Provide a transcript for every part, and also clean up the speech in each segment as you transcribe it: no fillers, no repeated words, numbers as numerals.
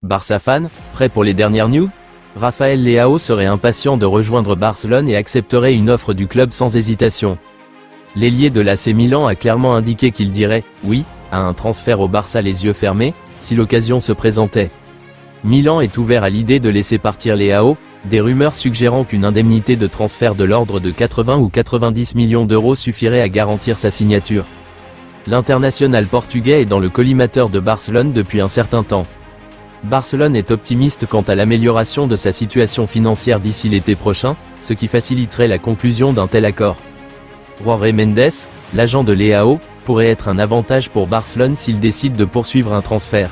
Barça fan, prêt pour les dernières news? Rafael Leao serait impatient de rejoindre Barcelone et accepterait une offre du club sans hésitation. L'ailier de l'AC Milan a clairement indiqué qu'il dirait « oui » à un transfert au Barça les yeux fermés, si l'occasion se présentait. Milan est ouvert à l'idée de laisser partir Leao, des rumeurs suggérant qu'une indemnité de transfert de l'ordre de 80 ou 90 millions d'euros suffirait à garantir sa signature. L'international portugais est dans le collimateur de Barcelone depuis un certain temps. Barcelone est optimiste quant à l'amélioration de sa situation financière d'ici l'été prochain, ce qui faciliterait la conclusion d'un tel accord. Jorge Mendes, l'agent de Leao, pourrait être un avantage pour Barcelone s'il décide de poursuivre un transfert.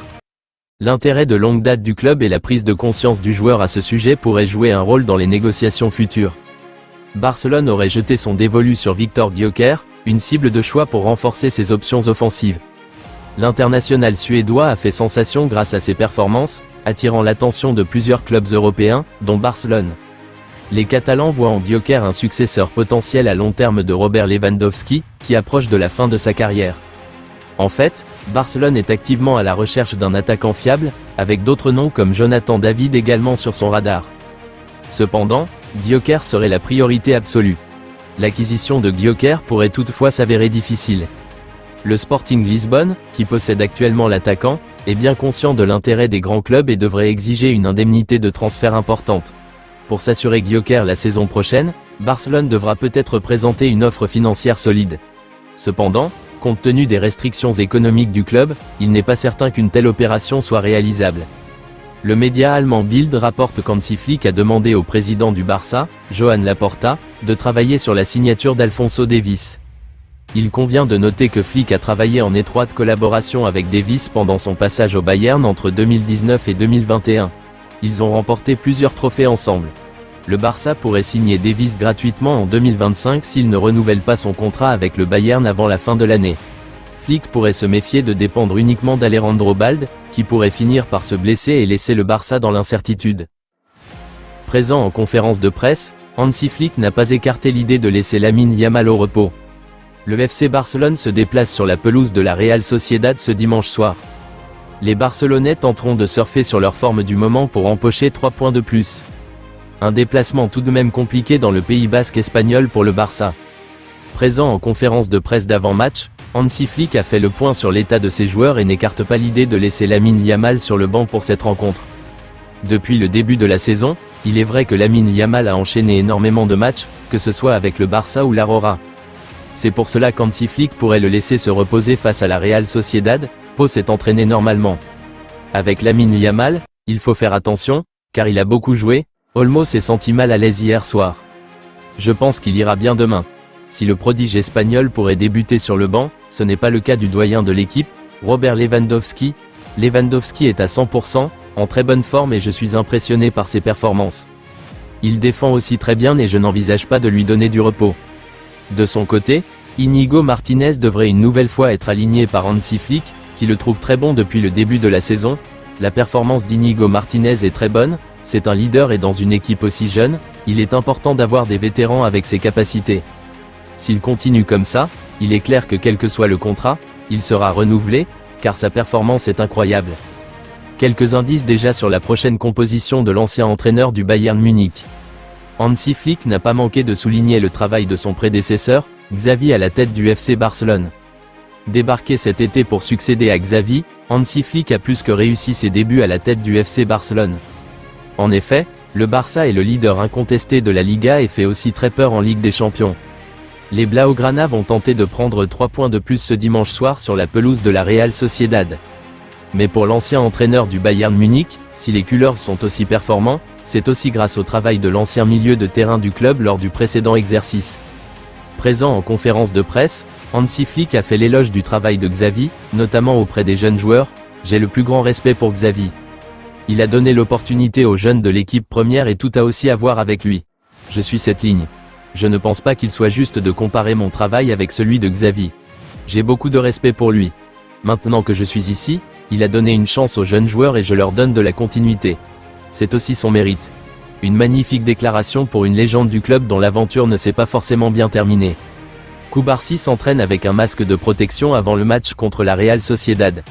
L'intérêt de longue date du club et la prise de conscience du joueur à ce sujet pourraient jouer un rôle dans les négociations futures. Barcelone aurait jeté son dévolu sur Victor Gyökeres, une cible de choix pour renforcer ses options offensives. L'international suédois a fait sensation grâce à ses performances, attirant l'attention de plusieurs clubs européens, dont Barcelone. Les Catalans voient en Gyökeres un successeur potentiel à long terme de Robert Lewandowski, qui approche de la fin de sa carrière. En fait, Barcelone est activement à la recherche d'un attaquant fiable, avec d'autres noms comme Jonathan David également sur son radar. Cependant, Gyökeres serait la priorité absolue. L'acquisition de Gyökeres pourrait toutefois s'avérer difficile. Le Sporting Lisbonne, qui possède actuellement l'attaquant, est bien conscient de l'intérêt des grands clubs et devrait exiger une indemnité de transfert importante. Pour s'assurer Gyökeres la saison prochaine, Barcelone devra peut-être présenter une offre financière solide. Cependant, compte tenu des restrictions économiques du club, il n'est pas certain qu'une telle opération soit réalisable. Le média allemand Bild rapporte qu'Hansi Flick a demandé au président du Barça, Joan Laporta, de travailler sur la signature d'Alphonso Davies. Il convient de noter que Flick a travaillé en étroite collaboration avec Davies pendant son passage au Bayern entre 2019 et 2021. Ils ont remporté plusieurs trophées ensemble. Le Barça pourrait signer Davies gratuitement en 2025 s'il ne renouvelle pas son contrat avec le Bayern avant la fin de l'année. Flick pourrait se méfier de dépendre uniquement d'Alejandro Balde, qui pourrait finir par se blesser et laisser le Barça dans l'incertitude. Présent en conférence de presse, Hansi Flick n'a pas écarté l'idée de laisser Lamine Yamal au repos. Le FC Barcelone se déplace sur la pelouse de la Real Sociedad ce dimanche soir. Les Barcelonais tenteront de surfer sur leur forme du moment pour empocher 3 points de plus. Un déplacement tout de même compliqué dans le Pays basque espagnol pour le Barça. Présent en conférence de presse d'avant-match, Hansi Flick a fait le point sur l'état de ses joueurs et n'écarte pas l'idée de laisser Lamine Yamal sur le banc pour cette rencontre. Depuis le début de la saison, il est vrai que Lamine Yamal a enchaîné énormément de matchs, que ce soit avec le Barça ou l'Aurora. C'est pour cela qu'Hansi Flick pourrait le laisser se reposer face à la Real Sociedad, Pau s'est entraîné normalement. Avec Lamine Yamal, il faut faire attention, car il a beaucoup joué, Olmo s'est senti mal à l'aise hier soir. Je pense qu'il ira bien demain. Si le prodige espagnol pourrait débuter sur le banc, ce n'est pas le cas du doyen de l'équipe, Robert Lewandowski. Lewandowski est à 100%, en très bonne forme et je suis impressionné par ses performances. Il défend aussi très bien et je n'envisage pas de lui donner du repos. De son côté, Íñigo Martínez devrait une nouvelle fois être aligné par Hansi Flick, qui le trouve très bon depuis le début de la saison. La performance d'Íñigo Martínez est très bonne, c'est un leader et dans une équipe aussi jeune, il est important d'avoir des vétérans avec ses capacités. S'il continue comme ça, il est clair que quel que soit le contrat, il sera renouvelé, car sa performance est incroyable. Quelques indices déjà sur la prochaine composition de l'ancien entraîneur du Bayern Munich. Hansi Flick n'a pas manqué de souligner le travail de son prédécesseur, Xavi à la tête du FC Barcelone. Débarqué cet été pour succéder à Xavi, Hansi Flick a plus que réussi ses débuts à la tête du FC Barcelone. En effet, le Barça est le leader incontesté de la Liga et fait aussi très peur en Ligue des Champions. Les Blaugrana vont tenter de prendre 3 points de plus ce dimanche soir sur la pelouse de la Real Sociedad. Mais pour l'ancien entraîneur du Bayern Munich, si les Couleurs sont aussi performants, c'est aussi grâce au travail de l'ancien milieu de terrain du club lors du précédent exercice. Présent en conférence de presse, Hansi Flick a fait l'éloge du travail de Xavi, notamment auprès des jeunes joueurs. J'ai le plus grand respect pour Xavi. Il a donné l'opportunité aux jeunes de l'équipe première et tout a aussi à voir avec lui. Je suis cette ligne. Je ne pense pas qu'il soit juste de comparer mon travail avec celui de Xavi. J'ai beaucoup de respect pour lui. Maintenant que je suis ici, il a donné une chance aux jeunes joueurs et je leur donne de la continuité. C'est aussi son mérite. Une magnifique déclaration pour une légende du club dont l'aventure ne s'est pas forcément bien terminée. Cubarsí s'entraîne avec un masque de protection avant le match contre la Real Sociedad.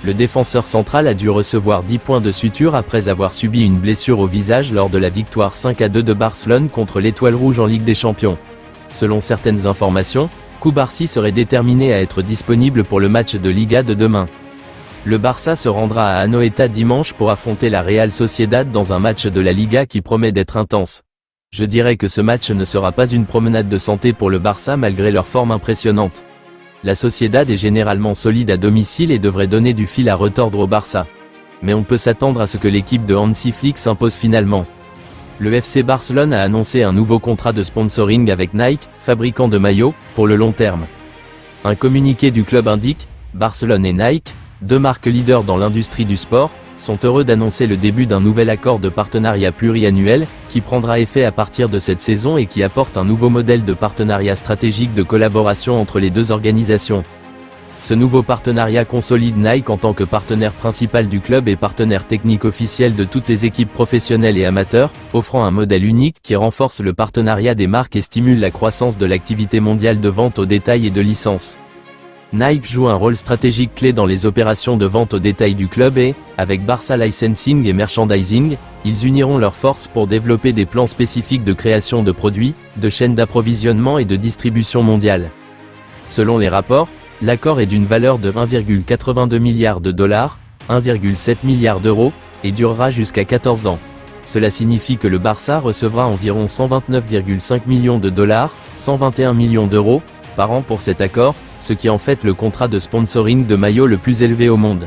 Le défenseur central a dû recevoir 10 points de suture après avoir subi une blessure au visage lors de la victoire 5-2 de Barcelone contre l'Étoile Rouge en Ligue des Champions. Selon certaines informations, Cubarsí serait déterminé à être disponible pour le match de Liga de demain. Le Barça se rendra à Anoeta dimanche pour affronter la Real Sociedad dans un match de la Liga qui promet d'être intense. Je dirais que ce match ne sera pas une promenade de santé pour le Barça malgré leur forme impressionnante. La Sociedad est généralement solide à domicile et devrait donner du fil à retordre au Barça. Mais on peut s'attendre à ce que l'équipe de Hansi Flick s'impose finalement. Le FC Barcelone a annoncé un nouveau contrat de sponsoring avec Nike, fabricant de maillots, pour le long terme. Un communiqué du club indique, Barcelone et Nike, deux marques leaders dans l'industrie du sport, sont heureux d'annoncer le début d'un nouvel accord de partenariat pluriannuel, qui prendra effet à partir de cette saison et qui apporte un nouveau modèle de partenariat stratégique de collaboration entre les deux organisations. Ce nouveau partenariat consolide Nike en tant que partenaire principal du club et partenaire technique officiel de toutes les équipes professionnelles et amateurs, offrant un modèle unique qui renforce le partenariat des marques et stimule la croissance de l'activité mondiale de vente au détail et de licence. Nike joue un rôle stratégique clé dans les opérations de vente au détail du club et, avec Barça Licensing et Merchandising, ils uniront leurs forces pour développer des plans spécifiques de création de produits, de chaînes d'approvisionnement et de distribution mondiale. Selon les rapports, l'accord est d'une valeur de 1,82 milliard de dollars, 1,7 milliard d'euros, et durera jusqu'à 14 ans. Cela signifie que le Barça recevra environ 129,5 millions de dollars, 121 millions d'euros, par an pour cet accord, ce qui en fait le contrat de sponsoring de maillot le plus élevé au monde.